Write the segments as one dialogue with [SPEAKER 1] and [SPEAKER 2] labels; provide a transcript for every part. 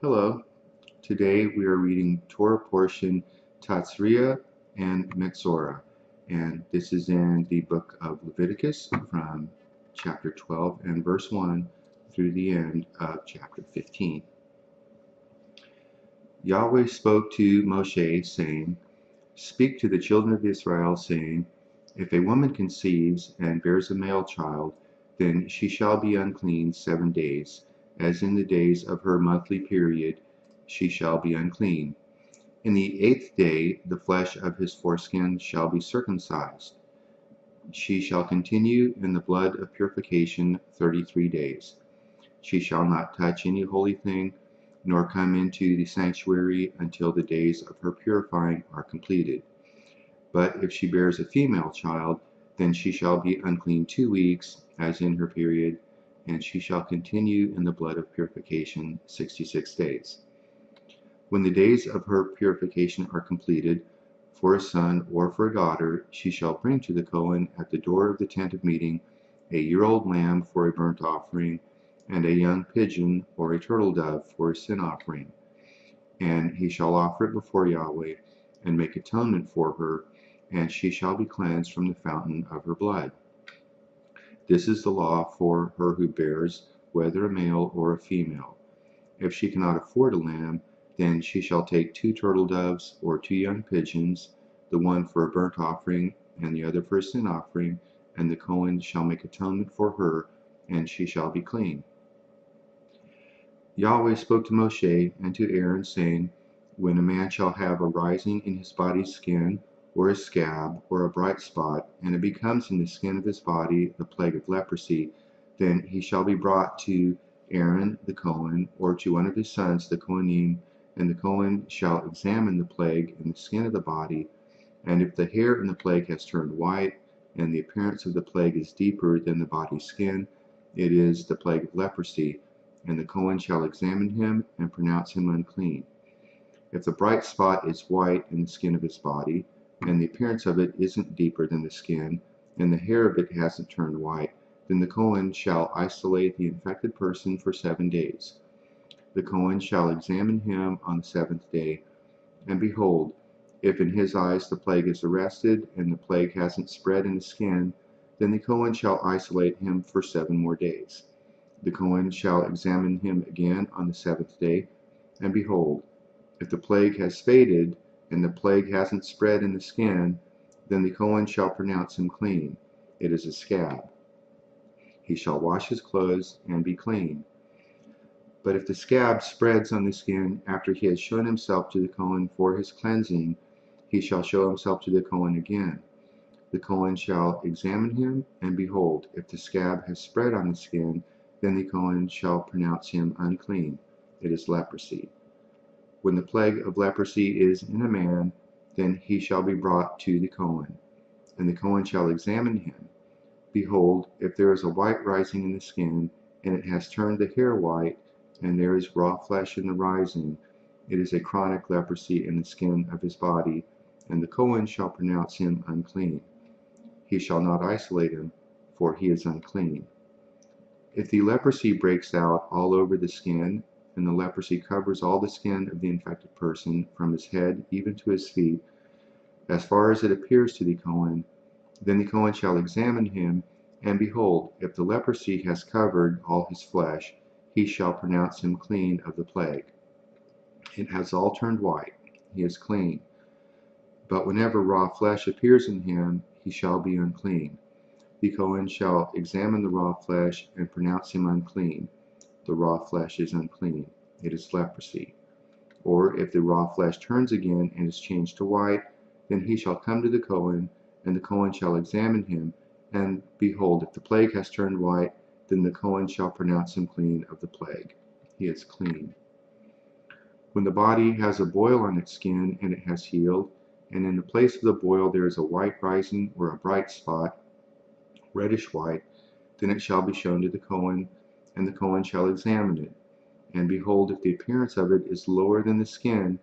[SPEAKER 1] Hello. Today we are reading Torah portion Tazria and Metsorah, and this is in the book of Leviticus from chapter 12 and verse 1 through the end of chapter 15. Yahweh spoke to Moshe, saying, "Speak to the children of Israel, saying, if a woman conceives and bears a male child, then she shall be unclean 7 days, as in the days of her monthly period she shall be unclean. In the 8th day the flesh of his foreskin shall be circumcised. She shall continue in the blood of purification 33 days. She shall not touch any holy thing, nor come into the sanctuary until the days of her purifying are completed. But if she bears a female child, then she shall be unclean 2 weeks, as in her period, and she shall continue in the blood of purification 66 days. When the days of her purification are completed, for a son or for a daughter, she shall bring to the Cohen at the door of the tent of meeting a year-old lamb for a burnt offering, and a young pigeon or a turtle dove for a sin offering. And he shall offer it before Yahweh, and make atonement for her, and she shall be cleansed from the fountain of her blood. This is the law for her who bears, whether a male or a female. If she cannot afford a lamb, then she shall take 2 turtle doves or 2 young pigeons, the one for a burnt offering and the other for a sin offering, and the Cohen shall make atonement for her, and she shall be clean." Yahweh spoke to Moshe and to Aaron, saying, "When a man shall have a rising in his body's skin, or a scab, or a bright spot, and it becomes in the skin of his body the plague of leprosy, then he shall be brought to Aaron the Cohen, or to one of his sons the Kohanim, and the Cohen shall examine the plague in the skin of the body, and if the hair in the plague has turned white, and the appearance of the plague is deeper than the body's skin, it is the plague of leprosy, and the Cohen shall examine him and pronounce him unclean. If the bright spot is white in the skin of his body, and the appearance of it isn't deeper than the skin, and the hair of it hasn't turned white, then the Cohen shall isolate the infected person for 7 days. The Cohen shall examine him on the 7th day, and behold, if in his eyes the plague is arrested, and the plague hasn't spread in the skin, then the Cohen shall isolate him for 7 more days. The Cohen shall examine him again on the 7th day, and behold, if the plague has faded, and the plague hasn't spread in the skin, then the Cohen shall pronounce him clean. It is a scab. He shall wash his clothes and be clean. But if the scab spreads on the skin after he has shown himself to the Cohen for his cleansing, he shall show himself to the Cohen again. The Cohen shall examine him, and behold, if the scab has spread on the skin, then the Cohen shall pronounce him unclean. It is leprosy. When the plague of leprosy is in a man, then he shall be brought to the Cohen, and the Cohen shall examine him. Behold, if there is a white rising in the skin, and it has turned the hair white, and there is raw flesh in the rising, it is a chronic leprosy in the skin of his body, and the Cohen shall pronounce him unclean. He shall not isolate him, for he is unclean. If the leprosy breaks out all over the skin, and the leprosy covers all the skin of the infected person, from his head even to his feet, as far as it appears to the Cohen, then the Cohen shall examine him, and behold, if the leprosy has covered all his flesh, he shall pronounce him clean of the plague. It has all turned white, he is clean. But whenever raw flesh appears in him, he shall be unclean. The Cohen shall examine the raw flesh and pronounce him unclean. The raw flesh is unclean. It is leprosy. Or if the raw flesh turns again and is changed to white, then he shall come to the Cohen, and the Cohen shall examine him, and behold, if the plague has turned white, then the Cohen shall pronounce him clean of the plague. He is clean. When the body has a boil on its skin and it has healed, and in the place of the boil there is a white rising or a bright spot, reddish white, then it shall be shown to the Cohen, and the Cohen shall examine it. And behold, if the appearance of it is lower than the skin,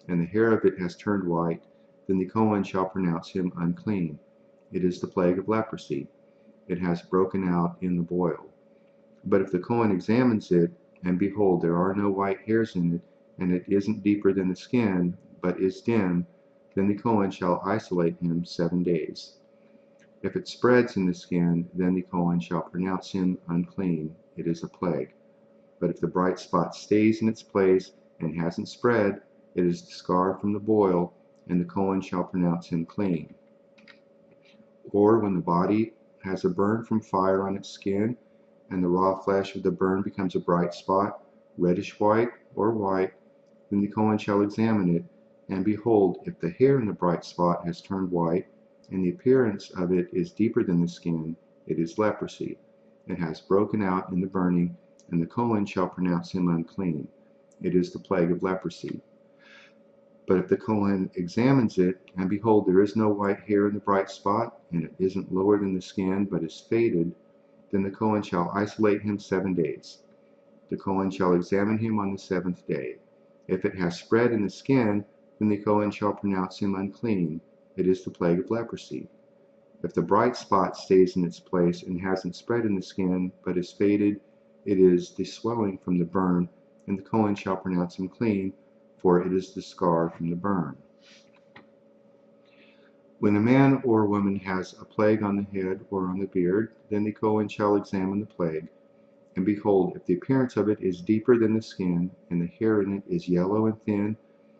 [SPEAKER 1] and the hair of it has turned white, then the Cohen shall pronounce him unclean. It is the plague of leprosy. It has broken out in the boil. But if the Cohen examines it, and behold, there are no white hairs in it, and it isn't deeper than the skin, but is dim, then the Kohen shall isolate him 7 days. If it spreads in the skin, then the Kohen shall pronounce him unclean. It is a plague. But if the bright spot stays in its place and hasn't spread, it is the scar from the boil, and the Kohen shall pronounce him clean. Or when the body has a burn from fire on its skin, and the raw flesh of the burn becomes a bright spot, reddish white or white, then the Kohen shall examine it, and behold, if the hair in the bright spot has turned white, and the appearance of it is deeper than the skin, it is leprosy. It has broken out in the burning, and the Kohen shall pronounce him unclean. It is the plague of leprosy. But if the Kohen examines it, and behold, there is no white hair in the bright spot, and it isn't lower than the skin, but is faded, then the Kohen shall isolate him 7 days. The Kohen shall examine him on the 7th day. If it has spread in the skin, then the Kohen shall pronounce him unclean. It is the plague of leprosy. If the bright spot stays in its place and hasn't spread in the skin, but is faded, it is the swelling from the burn, and the Kohen shall pronounce him clean, for it is the scar from the burn. When a man or a woman has a plague on the head or on the beard, then the Kohen shall examine the plague. And behold, if the appearance of it is deeper than the skin, and the hair in it is yellow and thin,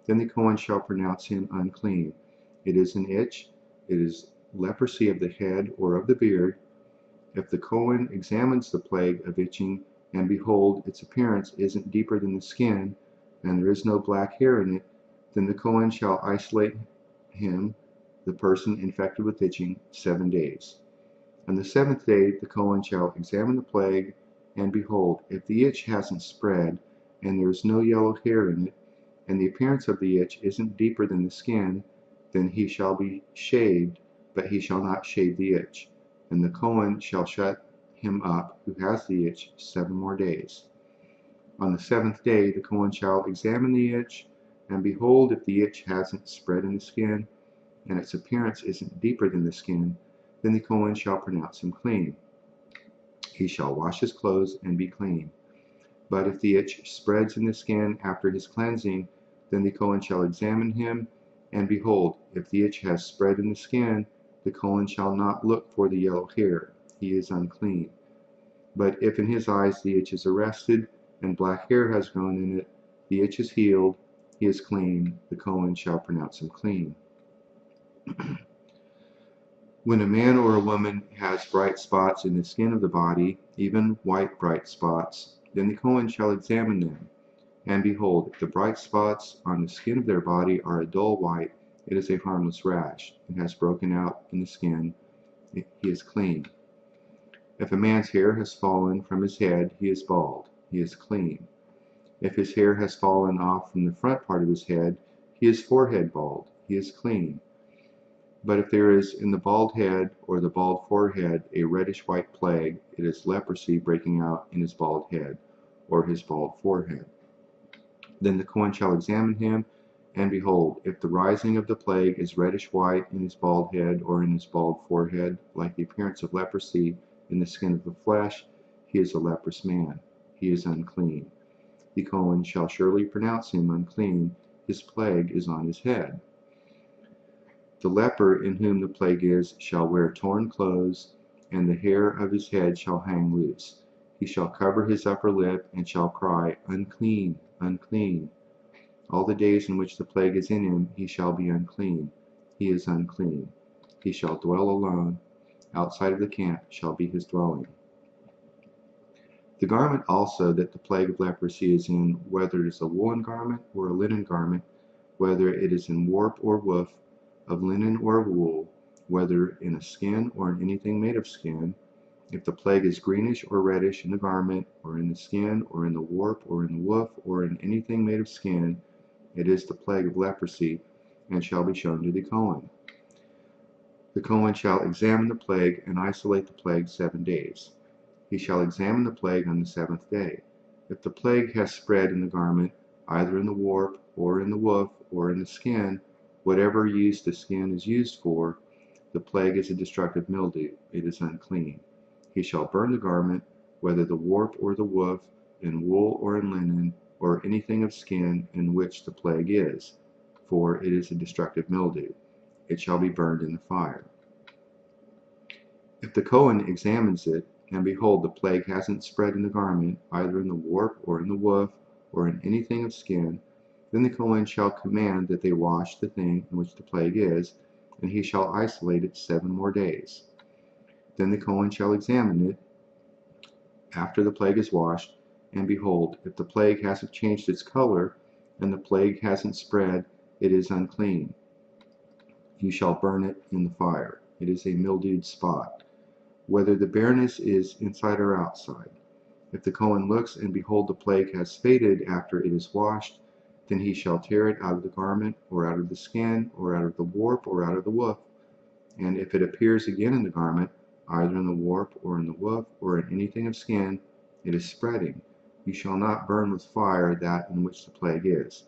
[SPEAKER 1] then the Kohen shall pronounce him unclean. It is an itch, it is leprosy of the head or of the beard. If the Kohen examines the plague of itching, and behold, its appearance isn't deeper than the skin, and there is no black hair in it, then the Kohen shall isolate him, the person infected with itching, 7 days. On the 7th day the Kohen shall examine the plague, and behold, if the itch hasn't spread, and there is no yellow hair in it, and the appearance of the itch isn't deeper than the skin, then he shall be shaved, but he shall not shave the itch. And the Kohen shall shut him up who has the itch 7 more days. On the 7th day the Kohen shall examine the itch, and behold, if the itch hasn't spread in the skin, and its appearance isn't deeper than the skin, then the Kohen shall pronounce him clean. He shall wash his clothes and be clean. But if the itch spreads in the skin after his cleansing, then the Kohen shall examine him, and behold, if the itch has spread in the skin, the Kohen shall not look for the yellow hair. He is unclean. But if in his eyes the itch is arrested, and black hair has grown in it, the itch is healed, he is clean, the Kohen shall pronounce him clean. When a man or a woman has bright spots in the skin of the body, even white bright spots, then the Kohen shall examine them. And behold, if the bright spots on the skin of their body are a dull white, it is a harmless rash. It has broken out in the skin. He is clean. If a man's hair has fallen from his head, he is bald. He is clean. If his hair has fallen off from the front part of his head, he is forehead bald. He is clean. But if there is in the bald head or the bald forehead a reddish white plague, it is leprosy breaking out in his bald head or his bald forehead. Then the Kohen shall examine him, and behold, if the rising of the plague is reddish white in his bald head or in his bald forehead, like the appearance of leprosy in the skin of the flesh, he is a leprous man. He is unclean. The Kohen shall surely pronounce him unclean. His plague is on his head. The leper in whom the plague is shall wear torn clothes, and the hair of his head shall hang loose. He shall cover his upper lip, and shall cry, Unclean, unclean. All the days in which the plague is in him, he shall be unclean. He is unclean. He shall dwell alone. Outside of the camp shall be his dwelling. The garment also that the plague of leprosy is in, whether it is a woolen garment or a linen garment, whether it is in warp or woof, of linen or wool, whether in a skin or in anything made of skin, if the plague is greenish or reddish in the garment, or in the skin, or in the warp, or in the woof, or in anything made of skin, it is the plague of leprosy, and shall be shown to the Kohen. The Kohen shall examine the plague, and isolate the plague 7 days. He shall examine the plague on the 7th day. If the plague has spread in the garment, either in the warp, or in the woof, or in the skin, whatever use the skin is used for, the plague is a destructive mildew. It is unclean. He shall burn the garment, whether the warp or the woof, in wool or in linen, or anything of skin in which the plague is, for it is a destructive mildew. It shall be burned in the fire. If the Kohen examines it, and behold, the plague hasn't spread in the garment, either in the warp or in the woof, or in anything of skin, then the Kohen shall command that they wash the thing in which the plague is, and he shall isolate it 7 more days. Then the Kohen shall examine it after the plague is washed, and behold, if the plague hasn't changed its color, and the plague hasn't spread, it is unclean. You shall burn it in the fire. It is a mildewed spot, whether the bareness is inside or outside. If the Kohen looks, and behold, the plague has faded after it is washed, then he shall tear it out of the garment, or out of the skin, or out of the warp, or out of the woof. And if it appears again in the garment, either in the warp, or in the woof, or in anything of skin, it is spreading. You shall not burn with fire that in which the plague is.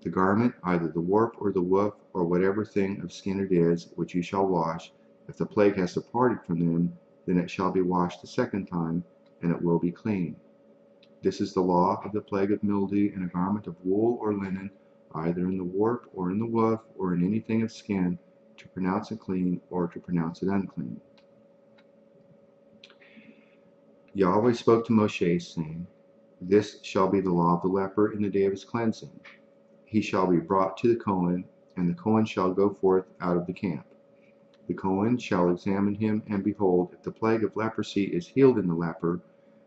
[SPEAKER 1] The garment, either the warp, or the woof, or whatever thing of skin it is, which you shall wash, if the plague has departed from them, then it shall be washed the 2nd time, and it will be clean. This is the law of the plague of mildew in a garment of wool or linen, either in the warp, or in the woof, or in anything of skin, to pronounce it clean, or to pronounce it unclean. Yahweh spoke to Moshe, saying, This shall be the law of the leper in the day of his cleansing. He shall be brought to the Kohen, and the Kohen shall go forth out of the camp. The Kohen shall examine him, and behold, if the plague of leprosy is healed in the leper,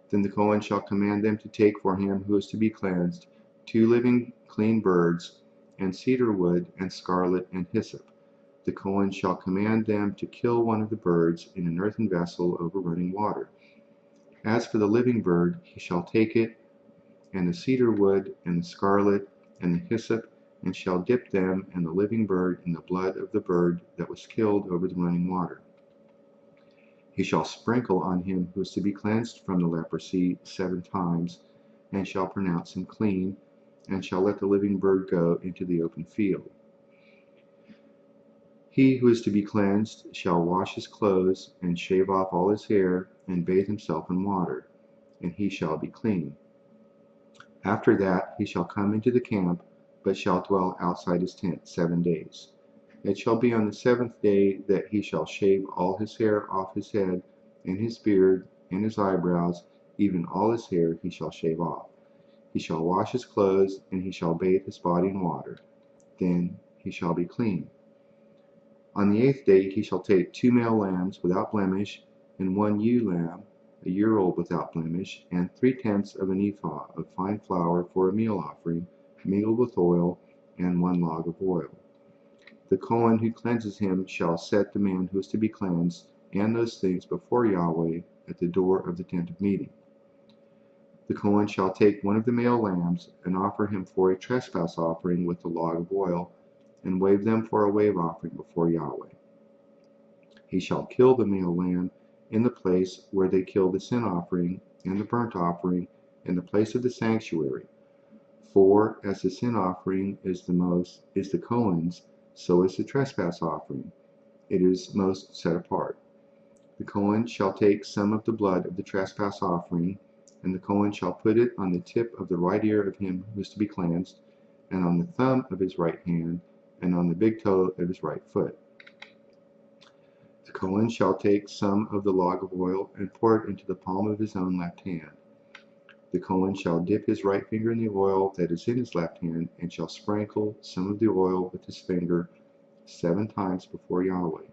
[SPEAKER 1] then the Kohen shall command them to take for him who is to be cleansed 2 living clean birds, and cedar wood, and scarlet, and hyssop. The Kohen shall command them to kill one of the birds in an earthen vessel over running water. As for the living bird, he shall take it, and the cedar wood, and the scarlet, and the hyssop, and shall dip them and the living bird in the blood of the bird that was killed over the running water. He shall sprinkle on him who is to be cleansed from the leprosy 7 times, and shall pronounce him clean, and shall let the living bird go into the open field. He who is to be cleansed shall wash his clothes, and shave off all his hair, and bathe himself in water, and he shall be clean. After that he shall come into the camp, but shall dwell outside his tent 7 days. It shall be on the 7th day that he shall shave all his hair off his head, and his beard, and his eyebrows, even all his hair he shall shave off. He shall wash his clothes, and he shall bathe his body in water. Then he shall be clean. On the 8th day he shall take 2 male lambs without blemish, and 1 ewe lamb, a year old without blemish, and 3/10 of an ephah of fine flour for a meal offering, mingled with oil, and 1 log of oil. The Kohen who cleanses him shall set the man who is to be cleansed, and those things before Yahweh at the door of the tent of meeting. The Kohen shall take 1 of the male lambs, and offer him for a trespass offering with the log of oil, and wave them for a wave offering before Yahweh. He shall kill the male lamb in the place where they kill the sin offering and the burnt offering, in the place of the sanctuary. For as the sin offering is the Kohen's, so is the trespass offering. It is most set apart. The Kohen shall take some of the blood of the trespass offering, and the Kohen shall put it on the tip of the right ear of him who is to be cleansed, and on the thumb of his right hand, and on the big toe of his right foot. The Kohen shall take some of the log of oil, and pour it into the palm of his own left hand. The Kohen shall dip his right finger in the oil that is in his left hand, and shall sprinkle some of the oil with his finger 7 times before Yahweh.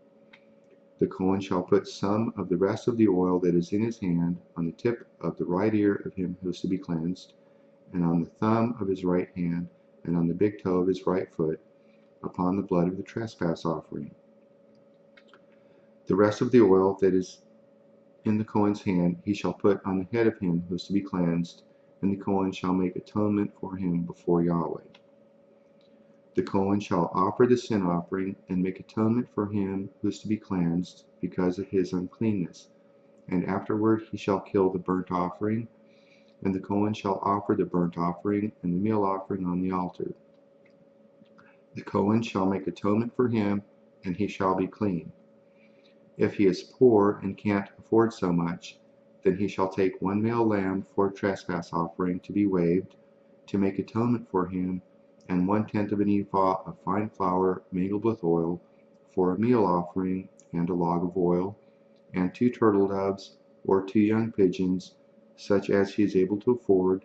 [SPEAKER 1] The Kohen shall put some of the rest of the oil that is in his hand on the tip of the right ear of him who is to be cleansed, and on the thumb of his right hand, and on the big toe of his right foot, upon the blood of the trespass offering. The rest of the oil that is in the Kohen's hand he shall put on the head of him who is to be cleansed, and the Kohen shall make atonement for him before Yahweh. The Kohen shall offer the sin offering, and make atonement for him who is to be cleansed because of his uncleanness, and afterward he shall kill the burnt offering, and the Kohen shall offer the burnt offering and the meal offering on the altar. The Kohen shall make atonement for him, and he shall be clean. If he is poor and can't afford so much, Then he shall take one male lamb for a trespass offering to be waved, to make atonement for him, and 1/10 of an ephah of fine flour mingled with oil, for a meal offering, and a log of oil, and 2 turtle doves, or 2 young pigeons, such as he is able to afford,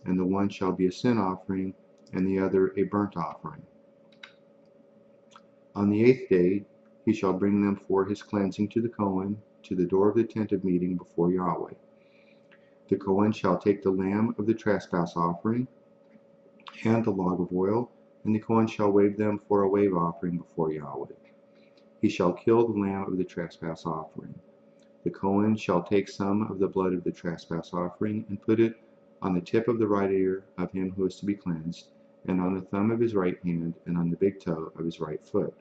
[SPEAKER 1] and the one shall be a sin offering, and the other a burnt offering. On the 8th day he shall bring them for his cleansing to the Cohen, to the door of the tent of meeting before Yahweh. The Cohen shall take the lamb of the trespass offering, and the log of oil, and the Cohen shall wave them for a wave offering before Yahweh. He shall kill the lamb of the trespass offering. The Cohen shall take some of the blood of the trespass offering, and put it on the tip of the right ear of him who is to be cleansed, and on the thumb of his right hand, and on the big toe of his right foot.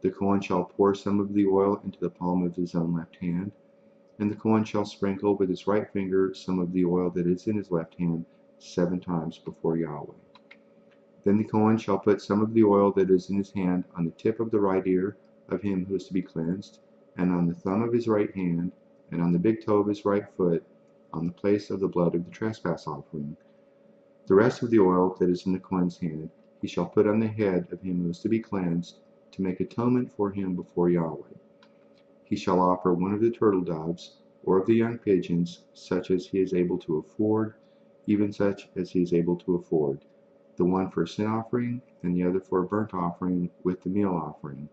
[SPEAKER 1] The Cohen shall pour some of the oil into the palm of his own left hand, and the Cohen shall sprinkle with his right finger some of the oil that is in his left hand 7 times before Yahweh. Then the Cohen shall put some of the oil that is in his hand on the tip of the right ear of him who is to be cleansed, and on the thumb of his right hand, and on the big toe of his right foot, on the place of the blood of the trespass offering. The rest of the oil that is in the Cohen's hand he shall put on the head of him who is to be cleansed, to make atonement for him before Yahweh. He shall offer one of the turtle doves, or of the young pigeons, such as he is able to afford, even such as he is able to afford, the one for a sin offering, and the other for a burnt offering with the meal offering.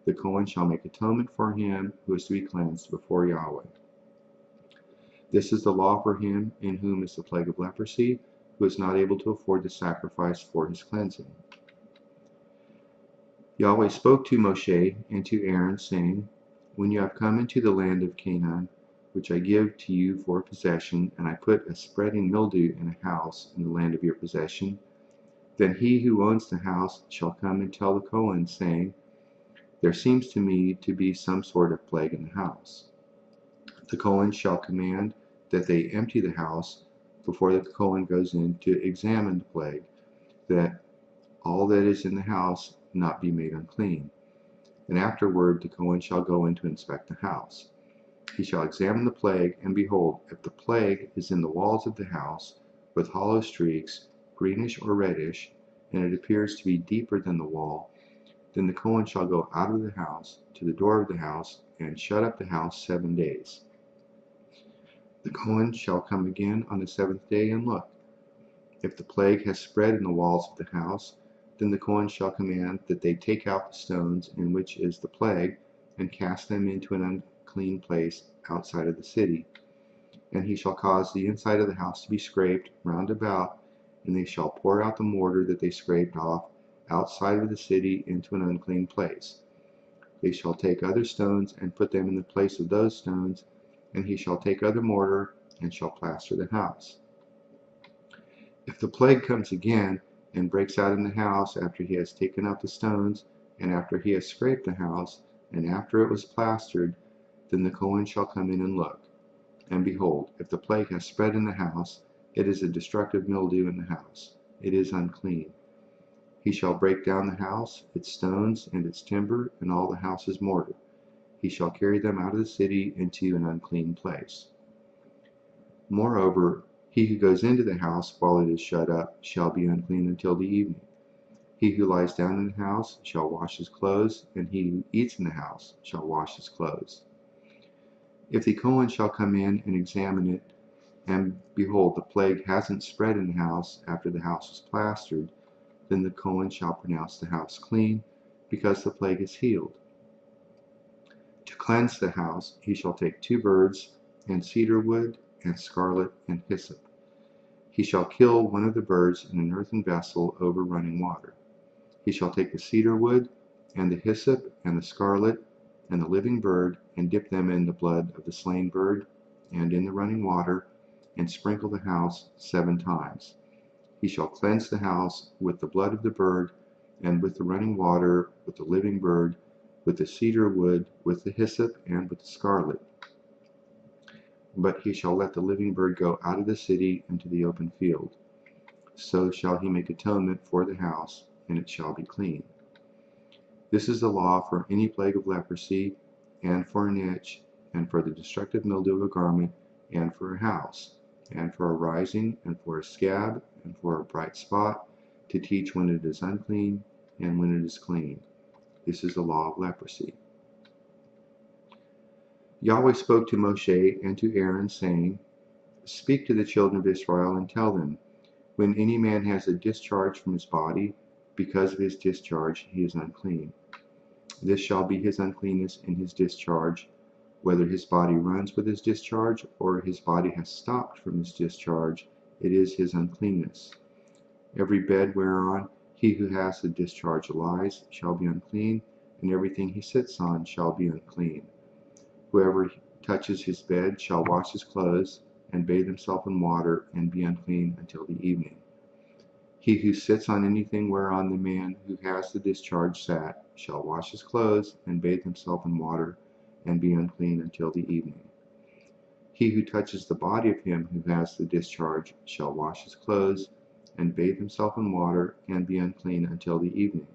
[SPEAKER 1] The Cohen shall make atonement for him who is to be cleansed before Yahweh. This is the law for him in whom is the plague of leprosy, who is not able to afford the sacrifice for his cleansing. Yahweh spoke to Moshe and to Aaron, saying, When you have come into the land of Canaan, which I give to you for a possession, and I put a spreading mildew in a house in the land of your possession, then he who owns the house shall come and tell the Cohen, saying, There seems to me to be some sort of plague in the house. The Cohen shall command that they empty the house before the Cohen goes in to examine the plague, that all that is in the house not be made unclean. And afterward the Cohen shall go in to inspect the house. He shall examine the plague, and behold, if the plague is in the walls of the house, with hollow streaks, greenish or reddish, and it appears to be deeper than the wall, then the Cohen shall go out of the house to the door of the house, and shut up the house 7 days. The Cohen shall come again on the 7th day and look. If the plague has spread in the walls of the house, then the Cohen shall command that they take out the stones in which is the plague, and cast them into an unclean place outside of the city. And he shall cause the inside of the house to be scraped round about, and they shall pour out the mortar that they scraped off outside of the city into an unclean place. They shall take other stones and put them in the place of those stones, and he shall take other mortar and shall plaster the house. If the plague comes again and breaks out in the house after he has taken out the stones, and after he has scraped the house, and after it was plastered, then the Cohen shall come in and look. And behold, if the plague has spread in the house, it is a destructive mildew in the house. It is unclean. He shall break down the house, its stones, and its timber, and all the house's mortar. He shall carry them out of the city into an unclean place. Moreover, he who goes into the house while it is shut up shall be unclean until the evening. He who lies down in the house shall wash his clothes, and he who eats in the house shall wash his clothes. If the Cohen shall come in and examine it, and behold, the plague hasn't spread in the house after the house was plastered, then the Cohen shall pronounce the house clean, because the plague is healed. To cleanse the house, he shall take 2 birds, and cedar wood, and scarlet, and hyssop. He shall kill one of the birds in an earthen vessel over running water. He shall take the cedar wood, and the hyssop, and the scarlet, and the living bird, and dip them in the blood of the slain bird, and in the running water, and sprinkle the house 7 times. He shall cleanse the house with the blood of the bird, and with the running water, with the living bird, with the cedar wood, with the hyssop, and with the scarlet. But he shall let the living bird go out of the city into the open field. So shall he make atonement for the house, and it shall be clean. This is the law for any plague of leprosy, and for an itch, and for the destructive mildew of a garment, and for a house, and for a rising, and for a scab, and for a bright spot, to teach when it is unclean, and when it is clean. This is the law of leprosy. Yahweh spoke to Moshe and to Aaron, saying, Speak to the children of Israel and tell them, when any man has a discharge from his body, because of his discharge he is unclean. This shall be his uncleanness in his discharge, whether his body runs with his discharge, or his body has stopped from his discharge, it is his uncleanness. Every bed whereon he who has the discharge lies shall be unclean, and everything he sits on shall be unclean. Whoever touches his bed shall wash his clothes, and bathe himself in water, and be unclean until the evening. He who sits on anything whereon the man who has the discharge sat shall wash his clothes, and bathe himself in water, and be unclean until the evening. He who touches the body of him who has the discharge shall wash his clothes, and bathe himself in water, and be unclean until the evening.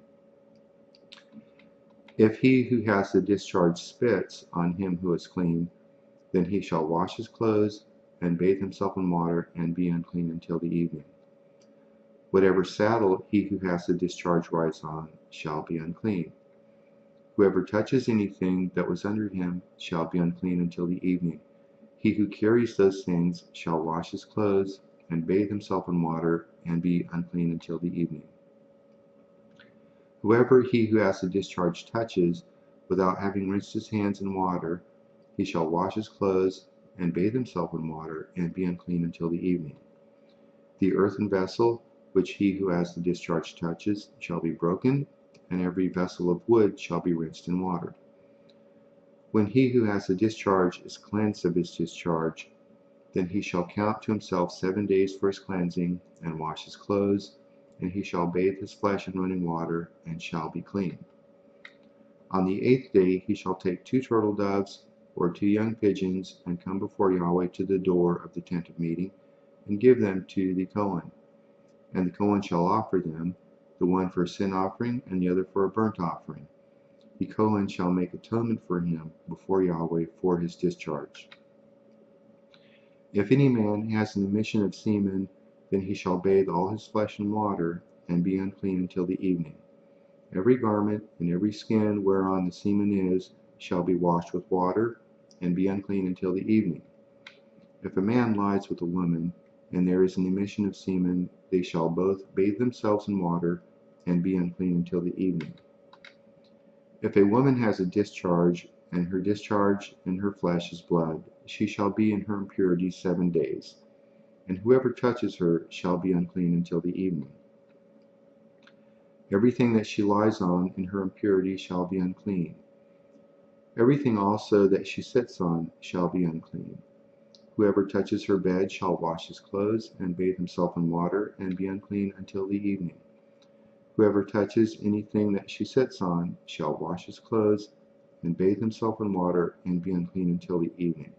[SPEAKER 1] If he who has the discharge spits on him who is clean, then he shall wash his clothes, and bathe himself in water, and be unclean until the evening. Whatever saddle he who has the discharge rides on shall be unclean. Whoever touches anything that was under him shall be unclean until the evening. He who carries those things shall wash his clothes, and bathe himself in water, and be unclean until the evening. Whoever he who has the discharge touches, without having rinsed his hands in water, he shall wash his clothes, and bathe himself in water, and be unclean until the evening. The earthen vessel which he who has the discharge touches shall be broken, and every vessel of wood shall be rinsed in water. When he who has the discharge is cleansed of his discharge, then he shall count to himself 7 days for his cleansing, and wash his clothes, and he shall bathe his flesh in running water, and shall be clean. On the 8th day he shall take 2 turtle doves, or 2 young pigeons, and come before Yahweh to the door of the tent of meeting, and give them to the Kohen. And the Kohen shall offer them, the one for a sin offering, and the other for a burnt offering. The Kohen shall make atonement for him before Yahweh for his discharge. If any man has an emission of semen, then he shall bathe all his flesh in water, and be unclean until the evening. Every garment and every skin whereon the semen is shall be washed with water, and be unclean until the evening. If a man lies with a woman, and there is an emission of semen, they shall both bathe themselves in water, and be unclean until the evening. If a woman has a discharge, and her discharge in her flesh is blood, she shall be in her impurity 7 days, and whoever touches her shall be unclean until the evening. Everything that she lies on in her impurity shall be unclean. Everything also that she sits on shall be unclean. Whoever touches her bed shall wash his clothes, and bathe himself in water, and be unclean until the evening. Whoever touches anything that she sits on shall wash his clothes, and bathe himself in water, and be unclean until the evening.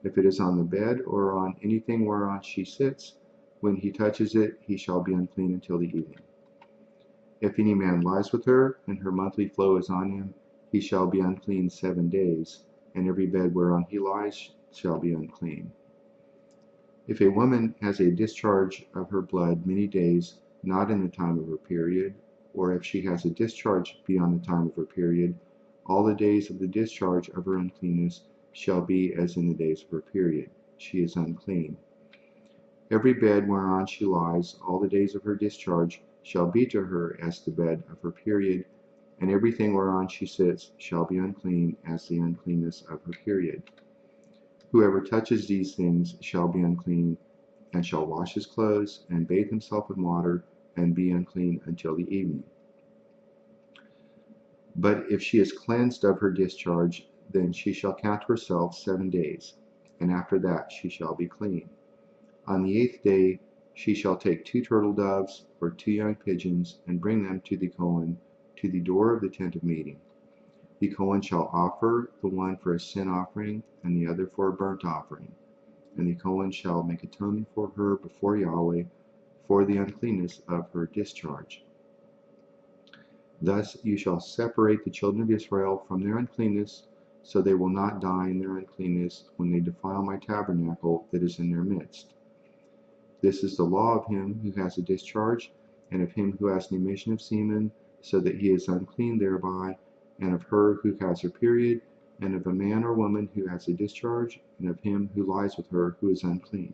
[SPEAKER 1] If it is on the bed, or on anything whereon she sits, when he touches it, he shall be unclean until the evening. If any man lies with her, and her monthly flow is on him, he shall be unclean 7 days, and every bed whereon he lies shall be unclean. If a woman has a discharge of her blood many days, not in the time of her period, or if she has a discharge beyond the time of her period, all the days of the discharge of her uncleanness shall be as in the days of her period. She is unclean. Every bed whereon she lies, all the days of her discharge, shall be to her as the bed of her period, and everything whereon she sits shall be unclean as the uncleanness of her period. Whoever touches these things shall be unclean, and shall wash his clothes, and bathe himself in water, and be unclean until the evening. But if she is cleansed of her discharge, then she shall count herself 7 days, and after that she shall be clean. On the 8th day she shall take 2 turtle doves, or 2 young pigeons, and bring them to the Kohen, to the door of the tent of meeting. The Kohen shall offer the one for a sin offering, and the other for a burnt offering. And the Kohen shall make atonement for her before Yahweh for the uncleanness of her discharge. Thus you shall separate the children of Israel from their uncleanness so they will not die in their uncleanness when they defile my tabernacle that is in their midst. This is the law of him who has a discharge, and of him who has an emission of semen, so that he is unclean thereby, and of her who has her period, and of a man or woman who has a discharge, and of him who lies with her who is unclean.